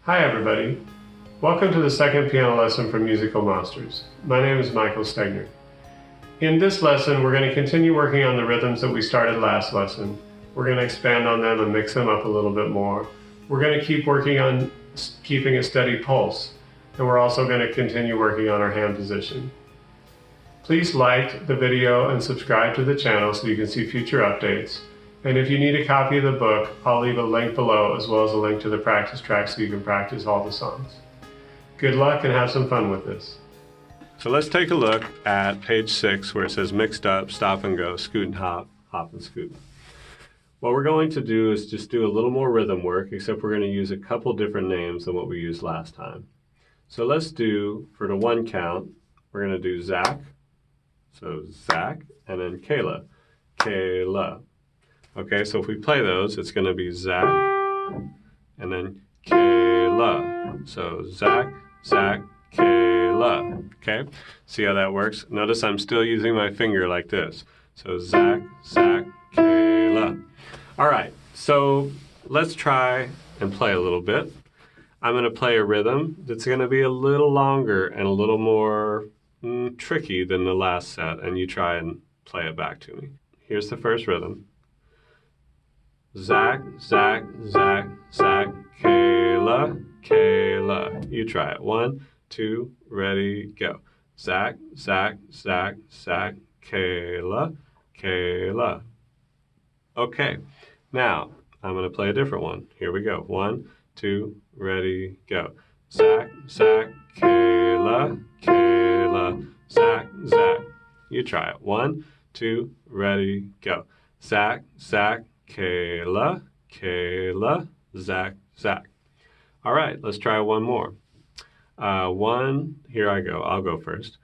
Hi everybody. Welcome to the second piano lesson from Musical Masters. My name is Michael Stegner. In this lesson, we're going to continue working on the rhythms that we started last lesson. We're going to expand on them and mix them up a little bit more. We're going to keep working on keeping a steady pulse, and we're also going to continue working on our hand position. Please like the video and subscribe to the channel so you can see future updates. And if you need a copy of the book, I'll leave a link below as well as a link to the practice track so you can practice all the songs. Good luck and have some fun with this. So let's take a look at page 6 where it says mixed up, stop and go, scoot and hop, hop and scoot. What we're going to do is just do a little more rhythm work, except we're going to use a couple different names than what we used last time. So let's do, for the 1 count, we're going to do Zach, so Zach, and then Kayla, Kayla. Okay, so if we play those, it's going to be Zach, and then Kayla. So Zach, Zach, Kayla. Okay, see how that works? Notice I'm still using my finger like this. So Zach, Zach, Kayla. All right, so let's try and play a little bit. I'm going to play a rhythm that's going to be a little longer and a little more tricky than the last set, and you try and play it back to me. Here's the first rhythm. Zach, Zach, Zach, Zach, Kayla, Kayla. You try it. 1, 2, ready, go. Zach, Zach, Zach, Zach, Kayla, Kayla. Okay, now I'm going to play a different one. Here we go. 1, 2, ready, go. Zach, Zach, Kayla, Kayla, Zach, Zach. You try it. 1, 2, ready, go. Zach, Zach, Kayla, Kayla, Zach, Zach. All right, let's try one more. Here I go. I'll go first.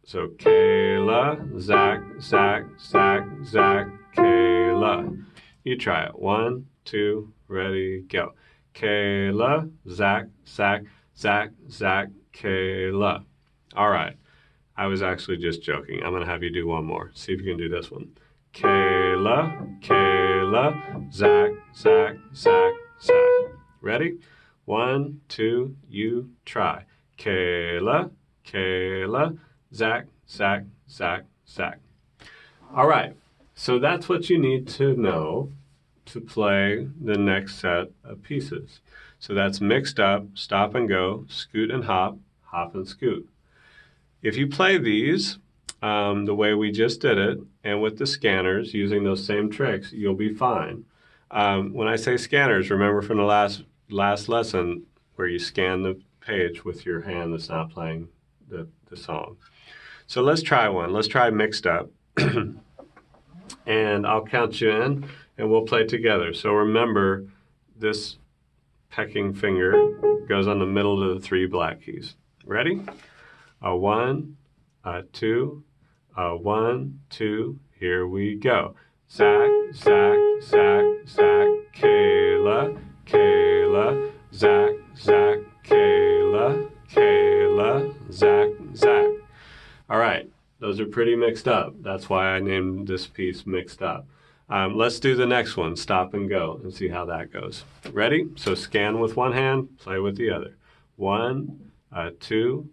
So Kayla, Zach, Zach, Zach, Zach, Kayla. You try it. 1, 2, ready, go. Kayla, Zach, Zach, Zach, Zach, Kayla. All right. I was actually just joking. I'm going to have you do one more. See if you can do this one. Kayla, Kayla, Zach, Zach, Zach, Zach. Ready? 1, 2, you try. Kayla, Kayla, Zach, Zach, Zach, Zach. All right, so that's what you need to know to play the next set of pieces. So that's mixed up, stop and go, scoot and hop, hop and scoot. If you play these the way we just did it, and with the scanners, using those same tricks, you'll be fine. When I say scanners, remember from the last lesson where you scan the page with your hand that's not playing the song. So let's try one. Let's try mixed up. And I'll count you in, and we'll play together. So remember, this pecking finger goes on the middle of the 3 black keys. Ready? 1, 2, 1, 2, here we go. Zach, Zach, Zach, Zach, Kayla, Kayla, Zach, Zach, Kayla, Kayla, Zach, Zach. All right, those are pretty mixed up. That's why I named this piece Mixed Up. Let's do the next one, stop and go, and see how that goes. Ready? So scan with one hand, play with the other. 1, 2,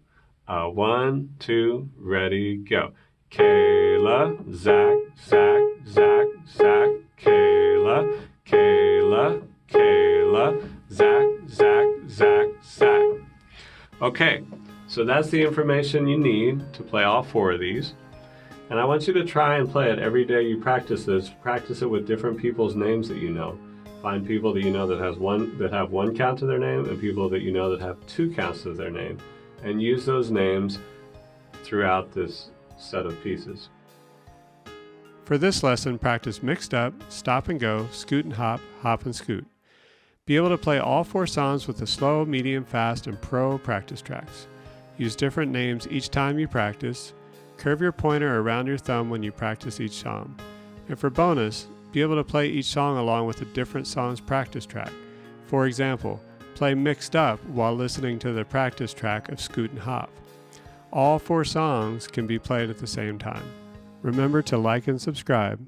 1, 2, ready, go. Kayla, Zach, Zach, Zach, Zach, Kayla, Kayla, Kayla, Zach, Zach, Zach, Zach. Okay, so that's the information you need to play all 4 of these. And I want you to try and play it every day you practice this. Practice it with different people's names that you know. Find people that you know that have one count to their name, and people that you know that have 2 counts to their name. And use those names throughout this set of pieces. For this lesson, practice mixed up, stop and go, scoot and hop, hop and scoot. Be able to play all 4 songs with the slow, medium, fast, and pro practice tracks. Use different names each time you practice. Curve your pointer around your thumb when you practice each song. And for bonus, be able to play each song along with a different song's practice track. For example, play mixed up while listening to the practice track of Scoot and Hop. All 4 songs can be played at the same time. Remember to like and subscribe.